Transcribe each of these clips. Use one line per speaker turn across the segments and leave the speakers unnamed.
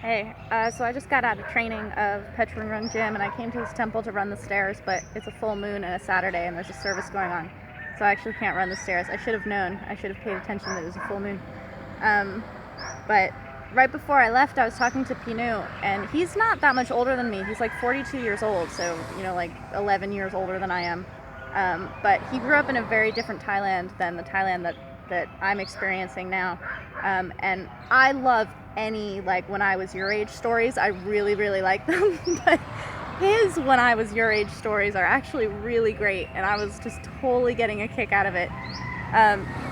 Hey, so I just got out of training of Petrungrung Gym, and I came to this temple to run the stairs, but it's a full moon and a Saturday, and there's a service going on, so I actually can't run the stairs. I should have known. I should have paid attention that it was a full moon. But right before I left, I was talking to Pinu, and he's not that much older than me. He's like 42 years old, so, like 11 years older than I am. But he grew up in a very different Thailand than the Thailand that I'm experiencing now. And I love any, like, when I was your age stories. I really, really like them. But his when I was your age stories are actually really great, and I was just totally getting a kick out of it.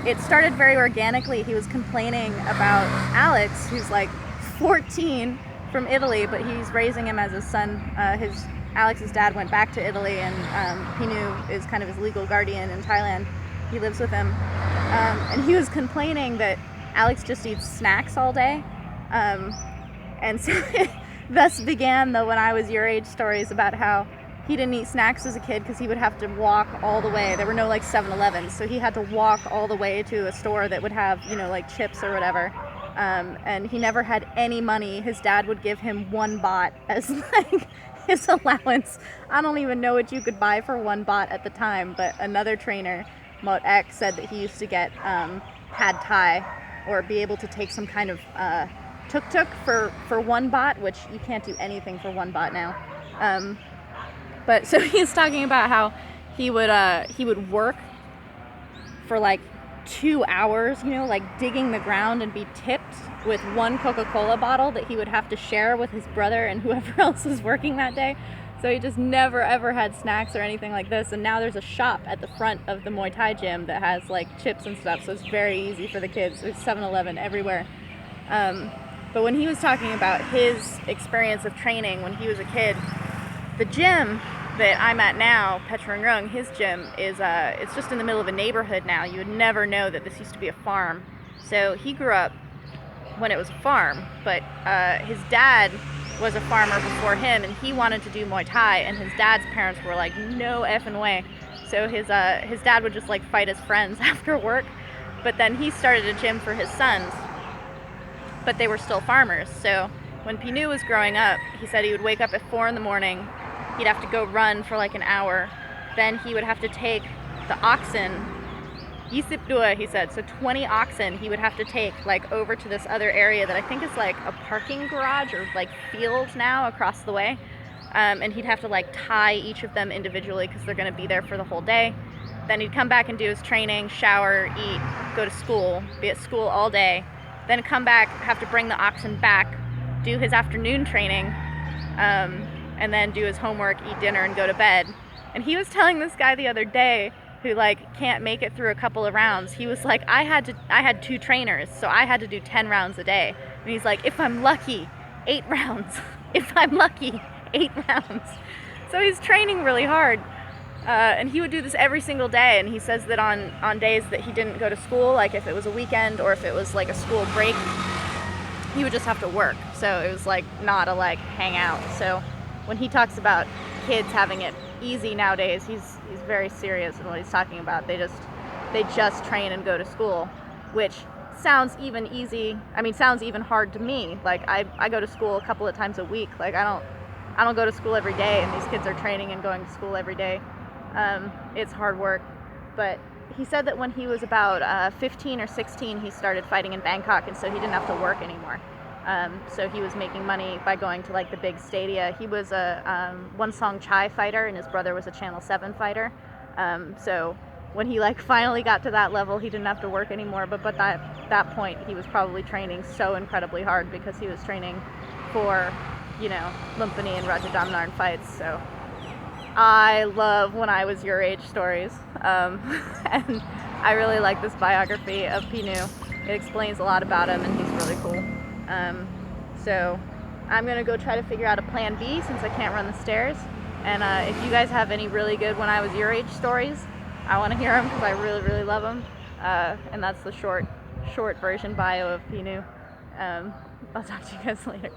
It started very organically. He was complaining about Alex, who's like 14, from Italy, but he's raising him as his son. Alex's dad went back to Italy, and Pinu is kind of his legal guardian in Thailand. He lives with him. And he was complaining that Alex just eats snacks all day. And so thus began the when I was your age stories about how he didn't eat snacks as a kid because he would have to walk all the way. There were no like 7-Elevens, so he had to walk all the way to a store that would have, like chips or whatever. And he never had any money. His dad would give him 1 baht as like his allowance. I don't even know what you could buy for 1 baht at the time, but another trainer, Mot Ek, said that he used to get pad thai, or be able to take some kind of tuk-tuk for 1 baht, which you can't do anything for 1 baht now. But so he's talking about how he would work for like 2 hours, like digging the ground, and be tipped with 1 Coca-Cola bottle that he would have to share with his brother and whoever else was working that day. So he just never ever had snacks or anything like this. And now there's a shop at the front of the Muay Thai gym that has like chips and stuff, so it's very easy for the kids. There's 7-Eleven everywhere. But when he was talking about his experience of training when he was a kid, the gym that I'm at now, Petrungrung, his gym is it's just in the middle of a neighborhood now. You would never know that this used to be a farm. So he grew up when it was a farm, but his dad was a farmer before him, and he wanted to do Muay Thai, and his dad's parents were like, no effing way. So his dad would just like fight his friends after work. But then he started a gym for his sons, but they were still farmers. So when Pinu was growing up, he said he would wake up at 4 in the morning. He'd have to go run for like an hour. Then he would have to take the oxen, Duuglas-Ittu, he said, so 20 oxen he would have to take like over to this other area that I think is like a parking garage or like fields now across the way. And he'd have to like tie each of them individually because they're going to be there for the whole day. Then he'd come back and do his training, shower, eat, go to school, be at school all day. Then come back, have to bring the oxen back, do his afternoon training, and then do his homework, eat dinner, and go to bed. And he was telling this guy the other day who like can't make it through a couple of rounds. He was like, I had 2 trainers, so I had to do 10 rounds a day. And he's like, if I'm lucky, 8 rounds. If I'm lucky, 8 rounds. So he's training really hard. And he would do this every single day. And he says that on days that he didn't go to school, like if it was a weekend or if it was like a school break, he would just have to work. So it was like not a like hang out. So when he talks about kids having it easy nowadays, he's very serious in what he's talking about. They just train and go to school, which sounds even easy. I mean, sounds even hard to me. Like I go to school a couple of times a week. Like I don't go to school every day, and these kids are training and going to school every day. It's hard work. But he said that when he was about 15 or 16, he started fighting in Bangkok, and so he didn't have to work anymore. So he was making money by going to like the big stadia. He was a One Song Chai fighter, and his brother was a Channel 7 fighter. So when he like finally got to that level, he didn't have to work anymore. But that point, he was probably training so incredibly hard because he was training for, Lumpini and Rajadamnarn fights. So I love when I was your age stories. And I really like this biography of Pinu. It explains a lot about him, and he's really cool. So I'm gonna go try to figure out a plan B since I can't run the stairs. And if you guys have any really good when I was your age stories, I want to hear them because I really, really love them. And that's the short version bio of Pinu. I'll talk to you guys later.